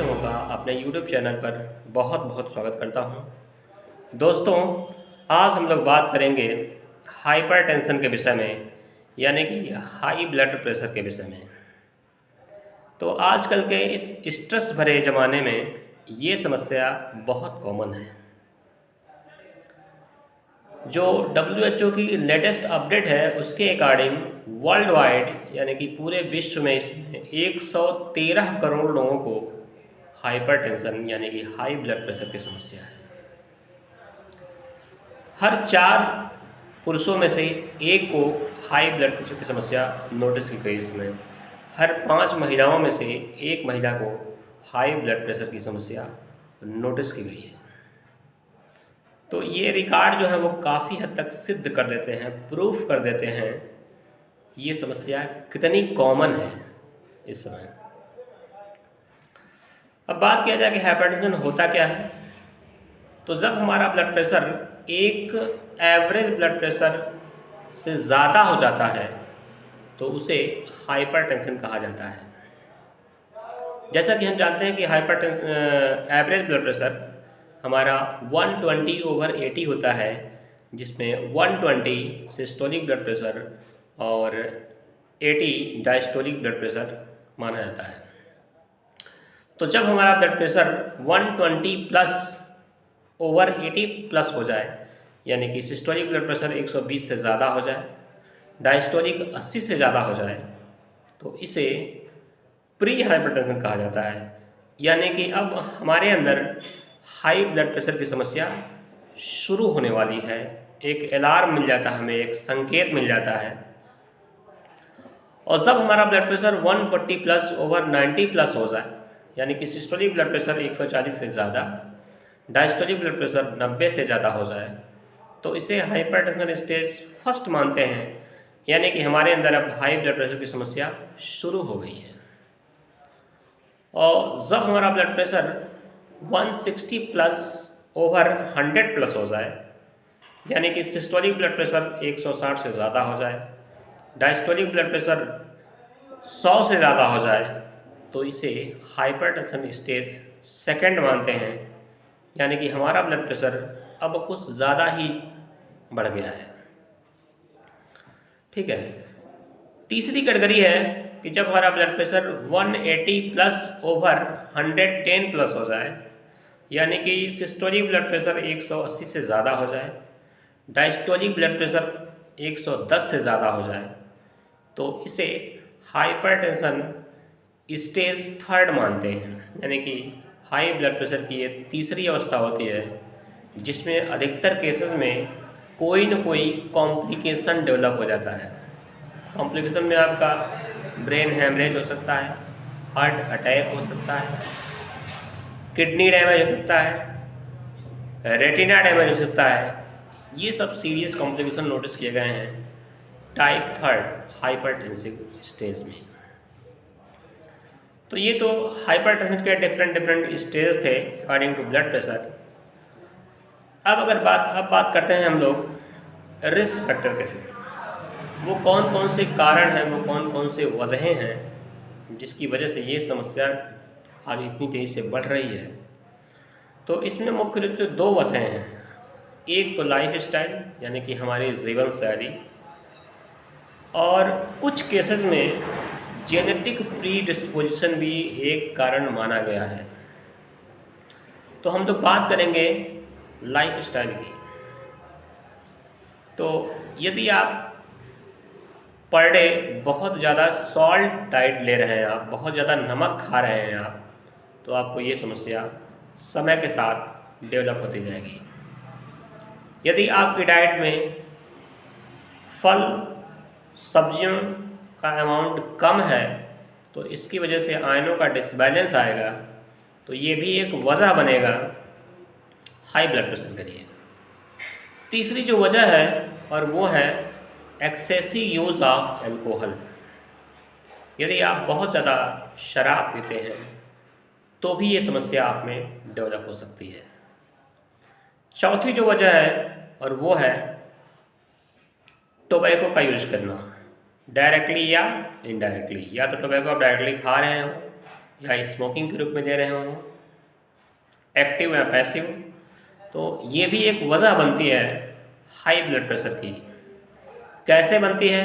भाइयों का अपने YouTube चैनल पर बहुत बहुत स्वागत करता हूं। दोस्तों, आज हम लोग बात करेंगे हाइपरटेंशन के विषय में, यानी कि हाई ब्लड प्रेशर के विषय में। तो आजकल के इस स्ट्रेस भरे ज़माने में ये समस्या बहुत कॉमन है। जो WHO की लेटेस्ट अपडेट है उसके अकॉर्डिंग वर्ल्ड वाइड यानी कि पूरे विश्व में इसमें 113 करोड़ लोगों को हाइपरटेंशन यानी कि हाई ब्लड प्रेशर की समस्या है। हर 4 पुरुषों में से एक को हाई ब्लड प्रेशर की समस्या नोटिस की गई। इसमें हर 5 महिलाओं में से एक महिला को हाई ब्लड प्रेशर की समस्या नोटिस की गई है। तो ये रिकॉर्ड जो है वो काफ़ी हद तक सिद्ध कर देते हैं, प्रूफ कर देते हैं ये समस्या कितनी कॉमन है इस समय। अब बात किया जाए कि हाइपरटेंशन होता क्या है, तो जब हमारा ब्लड प्रेशर एक एवरेज ब्लड प्रेशर से ज़्यादा हो जाता है तो उसे हाइपरटेंशन कहा जाता है। जैसा कि हम जानते हैं कि एवरेज ब्लड प्रेशर हमारा 120/80 होता है, जिसमें 120 सिस्टोलिक ब्लड प्रेशर और 80 डायस्टोलिक ब्लड प्रेशर माना जाता है। तो जब हमारा ब्लड प्रेशर 120+/80+ हो जाए, यानी कि सिस्टोलिक ब्लड प्रेशर 120 से ज़्यादा हो जाए, डायस्टोलिक 80 से ज़्यादा हो जाए, तो इसे प्री हाइपरटेंशन कहा जाता है। यानी कि अब हमारे अंदर हाई ब्लड प्रेशर की समस्या शुरू होने वाली है। एक अलार्म मिल जाता है हमें, एक संकेत मिल जाता है। और जब हमारा ब्लड प्रेशर 140+/90+ हो जाए, यानी कि सिस्टोलिक ब्लड प्रेशर 140 से ज़्यादा, डायस्टोलिक ब्लड प्रेशर 90 से ज़्यादा हो जाए, तो इसे हाइपरटेंशन स्टेज फर्स्ट मानते हैं। यानी कि हमारे अंदर अब हाई ब्लड प्रेशर की समस्या शुरू हो गई है। और जब हमारा ब्लड प्रेशर 160+/100+ हो जाए, यानी कि सिस्टोलिक ब्लड प्रेशर 160 से ज़्यादा हो जाए, डायस्टोलिक ब्लड प्रेशर 100 से ज़्यादा हो जाए, तो इसे हाइपरटेंशन स्टेज सेकंड मानते हैं। यानी कि हमारा ब्लड प्रेशर अब कुछ ज़्यादा ही बढ़ गया है। ठीक है। तीसरी कैटेगरी है कि जब हमारा ब्लड प्रेशर 180+/110+ हो जाए, यानी कि सिस्टोलिक ब्लड प्रेशर 180 से ज़्यादा हो जाए, डायस्टोलिक ब्लड प्रेशर 110 से ज़्यादा हो जाए, तो इसे हाइपरटेंशन स्टेज थर्ड मानते हैं। यानी कि हाई ब्लड प्रेशर की ये तीसरी अवस्था होती है, जिसमें अधिकतर केसेस में कोई न कोई कॉम्प्लिकेशन डेवलप हो जाता है। कॉम्प्लिकेशन में आपका ब्रेन हैमरेज हो सकता है, हार्ट अटैक हो सकता है, किडनी डैमेज हो सकता है, रेटिना डैमेज हो सकता है। ये सब सीरियस कॉम्प्लिकेशन नोटिस किए गए हैं टाइप थर्ड हाइपरटेंसिव स्टेज में। तो ये तो हाइपरटेंशन के डिफरेंट स्टेज थे अकॉर्डिंग टू ब्लड प्रेशर। अब बात करते हैं हम लोग रिस्क फैक्टर के से। वो कौन कौन से कारण हैं, वो कौन कौन से वजहें हैं जिसकी वजह से ये समस्या आज इतनी तेज़ी से बढ़ रही है। तो इसमें मुख्य रूप से 2 वजहें हैं। एक तो लाइफ स्टाइल, यानी कि हमारी जीवन शैली, और कुछ केसेस में जेनेटिक प्री डिस्पोजिशन भी एक कारण माना गया है। तो हम लोग बात करेंगे लाइफ स्टाइल की। तो यदि आप पर डे बहुत ज़्यादा सॉल्ट डाइट ले रहे हैं, आप बहुत ज़्यादा नमक खा रहे हैं आप, तो आपको ये समस्या समय के साथ डेवलप होती जाएगी। यदि आपकी डाइट में फल सब्जियों का अमाउंट कम है, तो इसकी वजह से आयनों का डिसबैलेंस आएगा, तो ये भी एक वजह बनेगा हाई ब्लड प्रेशर के लिए। तीसरी जो वजह है और वो है एक्सेसिव यूज़ ऑफ एल्कोहल। यदि आप बहुत ज़्यादा शराब पीते हैं तो भी ये समस्या आप में डेवलप हो सकती है। चौथी जो वजह है और वो है टोबैको का यूज करना, डायरेक्टली या इनडायरेक्टली। या तो टोबैको आप डायरेक्टली खा रहे हो या स्मोकिंग के रूप में ले रहे हों, एक्टिव या पैसिव, तो ये भी एक वजह बनती है हाई ब्लड प्रेशर की। कैसे बनती है?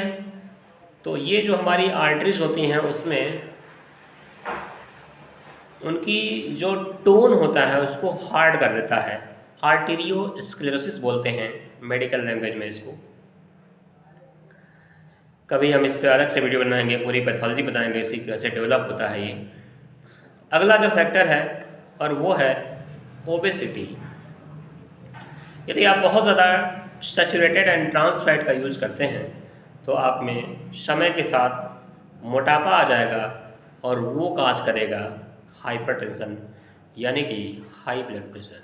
तो ये जो हमारी आर्टरीज होती हैं उसमें उनकी जो टोन होता है उसको हार्ड कर देता है। आर्टीरियोस्क्लेरोसिस बोलते हैं मेडिकल लैंग्वेज में इसको। कभी हम इस पर अलग से वीडियो बनाएंगे, पूरी पैथोलॉजी बताएंगे इसकी कैसे डेवलप होता है ये। अगला जो फैक्टर है और वो है ओबेसिटी। यदि आप बहुत ज़्यादा सैचुरेटेड एंड ट्रांस फैट का यूज़ करते हैं तो आप में समय के साथ मोटापा आ जाएगा और वो काज करेगा हाइपरटेंशन यानी कि हाई ब्लड प्रेशर।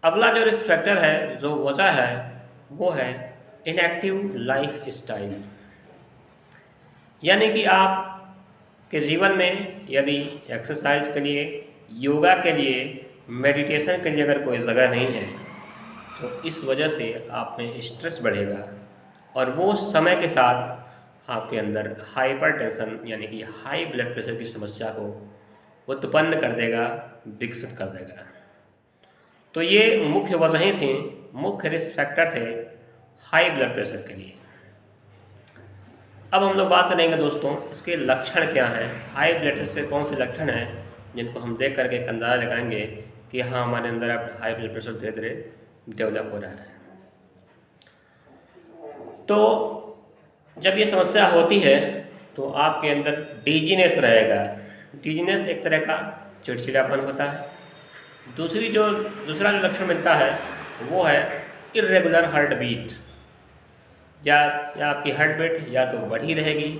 अगला जो रिस्क फैक्टर है, जो वजह है, वो है इनएक्टिव लाइफ स्टाइल। यानी कि आप के जीवन में यदि एक्सरसाइज के लिए, योगा के लिए, मेडिटेशन के लिए अगर कोई जगह नहीं है तो इस वजह से आप में स्ट्रेस बढ़ेगा और वो समय के साथ आपके अंदर हाइपरटेंशन यानी कि हाई ब्लड प्रेशर की समस्या को उत्पन्न कर देगा, विकसित कर देगा। तो ये मुख्य वजहें थी, मुख्य रिस्क फैक्टर थे हाई ब्लड प्रेशर के लिए। अब हम लोग बात करेंगे दोस्तों इसके लक्षण क्या हैं, हाई ब्लड प्रेशर के कौन से लक्षण हैं जिनको हम देख करके एक अंदाजा लगाएंगे कि हाँ हमारे अंदर अब हाई ब्लड प्रेशर धीरे धीरे डेवलप हो रहा है। तो जब ये समस्या होती है तो आपके अंदर डिजीनेस रहेगा। डिजीनेस एक तरह का चिड़चिड़ापन होता है। दूसरा जो लक्षण मिलता है वो है इर्रेगुलर हार्ट बीट। या आपकी हार्ट बीट या तो बढ़ी रहेगी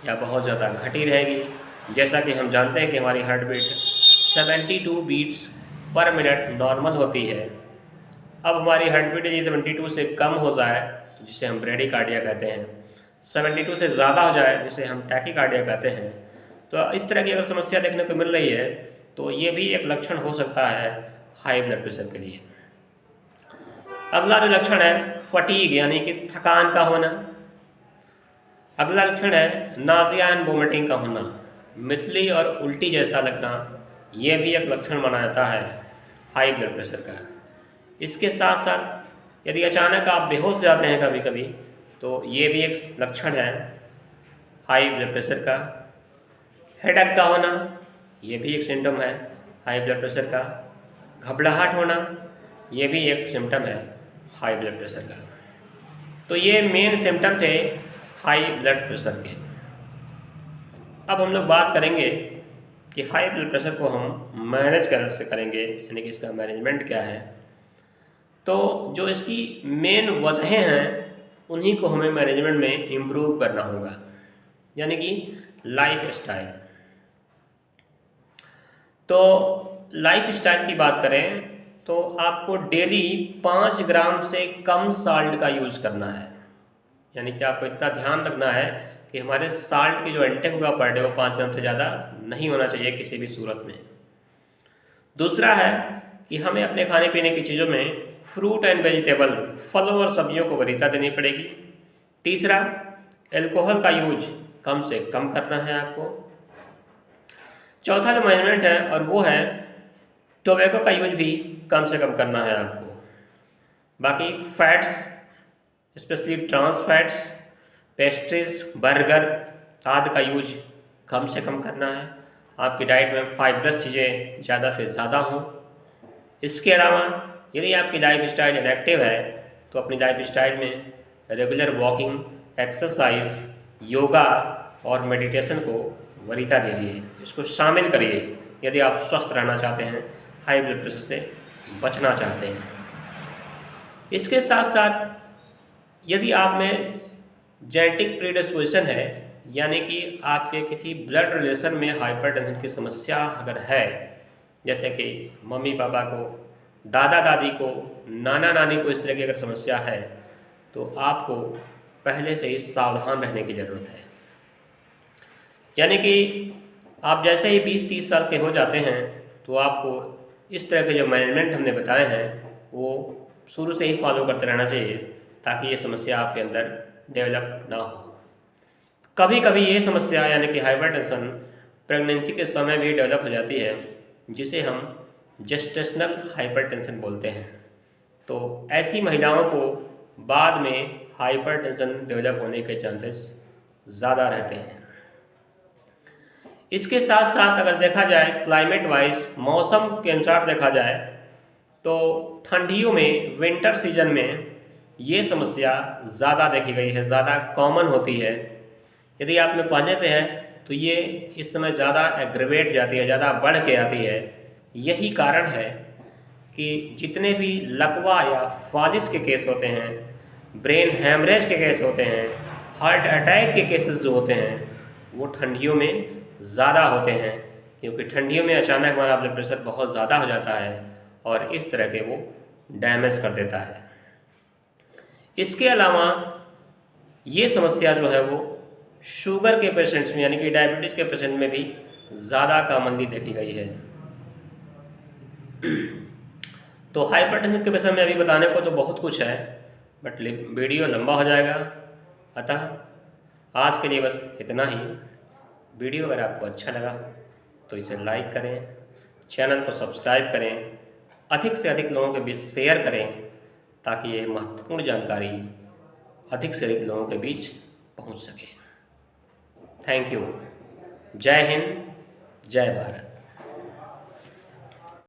या बहुत ज़्यादा घटी रहेगी। जैसा कि हम जानते हैं कि हमारी heart beat 72 beats per minute normal होती है। अब हमारी हार्ट बीट यदि 72 से कम हो जाए जिसे हम ब्रेडिकार्डिया कहते हैं, 72 से ज़्यादा हो जाए जिसे हम टैकीकार्डिया कहते हैं, तो इस तरह की अगर समस्या देखने को मिल रही है तो ये भी एक लक्षण हो सकता है हाई ब्लड प्रेशर के लिए। अगला जो लक्षण है फटीग यानी कि थकान का होना। अगला लक्षण है नाज़िया एंड वोमिटिंग का होना, मितली और उल्टी जैसा लगना। ये भी एक लक्षण माना जाता है हाई ब्लड प्रेशर का। इसके साथ साथ यदि अचानक आप बेहोश जाते हैं कभी कभी तो ये भी एक लक्षण है हाई ब्लड प्रेशर का। हेडेक का होना ये भी एक सिम्टम है हाई ब्लड प्रेशर का। घबराहट होना ये भी एक सिम्टम है हाई ब्लड प्रेशर का। तो ये मेन सिम्टम थे हाई ब्लड प्रेशर के। अब हम लोग बात करेंगे कि हाई ब्लड प्रेशर को हम मैनेज कैसे करेंगे, यानी कि इसका मैनेजमेंट क्या है। तो जो इसकी मेन वजहें हैं उन्हीं को हमें मैनेजमेंट में इम्प्रूव करना होगा, यानी कि लाइफ स्टाइल। तो लाइफ स्टाइल की बात करें तो आपको डेली 5 ग्राम से कम साल्ट का यूज़ करना है। यानी कि आपको इतना ध्यान रखना है कि हमारे साल्ट की जो इंटेक होगा पर डे वो 5 ग्राम से ज़्यादा नहीं होना चाहिए किसी भी सूरत में। दूसरा है कि हमें अपने खाने पीने की चीज़ों में फ्रूट एंड वेजिटेबल, फलों और सब्जियों को वरीयता देनी पड़ेगी। तीसरा, एल्कोहल का यूज कम से कम करना है आपको। चौथा जो मैनेजमेंट है और वो है टोबैको का यूज भी कम से कम करना है आपको। बाकी fats, especially trans fats, pastries, burger आदि का यूज कम से कम करना है। आपकी डाइट में फाइबरस चीज़ें ज़्यादा से ज़्यादा हों। इसके अलावा यदि आपकी लाइफ स्टाइल इनएक्टिव है तो अपनी लाइफ स्टाइल में रेगुलर वॉकिंग, एक्सरसाइज, योगा और मेडिटेशन को वरीयता दीजिए, इसको शामिल करिए यदि आप स्वस्थ रहना चाहते हैं, हाई ब्लड प्रेशर से बचना चाहते हैं। इसके साथ साथ यदि आप में जेनेटिक प्रीडिस्पोजिशन है, यानी कि आपके किसी ब्लड रिलेशन में हाइपरटेंशन की समस्या अगर है, जैसे कि मम्मी पापा को, दादा दादी को, नाना नानी को इस तरह की अगर समस्या है तो आपको पहले से ही सावधान रहने की ज़रूरत है। यानी कि आप जैसे ही 20-30 साल के हो जाते हैं तो आपको इस तरह के जो मैनेजमेंट हमने बताए हैं वो शुरू से ही फॉलो करते रहना चाहिए ताकि ये समस्या आपके अंदर डेवलप ना हो। कभी कभी ये समस्या यानी कि हाइपरटेंशन प्रेगनेंसी के समय भी डेवलप हो जाती है, जिसे हम जेस्टेशनल हाइपरटेंशन बोलते हैं। तो ऐसी महिलाओं को बाद में हाइपरटेंशन डेवलप होने के चांसेस ज़्यादा रहते हैं। इसके साथ साथ अगर देखा जाए क्लाइमेट वाइज, मौसम के अनुसार देखा जाए, तो ठंडियों में, विंटर सीजन में ये समस्या ज़्यादा देखी गई है, ज़्यादा कॉमन होती है। यदि आप में पहले से है तो ये इस समय ज़्यादा एग्रेवेट जाती है, ज़्यादा बढ़ के आती है। यही कारण है कि जितने भी लकवा या फालिस के केस होते हैं, ब्रेन हैमरेज के केस होते हैं, हार्ट अटैक के केसेस जो होते हैं, वो ठंडियों में ज़्यादा होते हैं, क्योंकि ठंडियों में अचानक हमारा ब्लड प्रेशर बहुत ज़्यादा हो जाता है और इस तरह के वो डैमेज कर देता है। इसके अलावा ये समस्या जो है वो शुगर के पेशेंट्स में, यानी कि डायबिटीज़ के पेशेंट में भी ज़्यादा कॉमनली देखी गई है। तो हाइपरटेंशन के विषय में अभी बताने को तो बहुत कुछ है, बट वीडियो लंबा हो जाएगा, अतः आज के लिए बस इतना ही। वीडियो अगर आपको अच्छा लगा तो इसे लाइक करें, चैनल को सब्सक्राइब करें, अधिक से अधिक लोगों के बीच शेयर करें, ताकि ये महत्वपूर्ण जानकारी अधिक से अधिक लोगों के बीच पहुंच सके। Thank you. जय हिंद, जय भारत।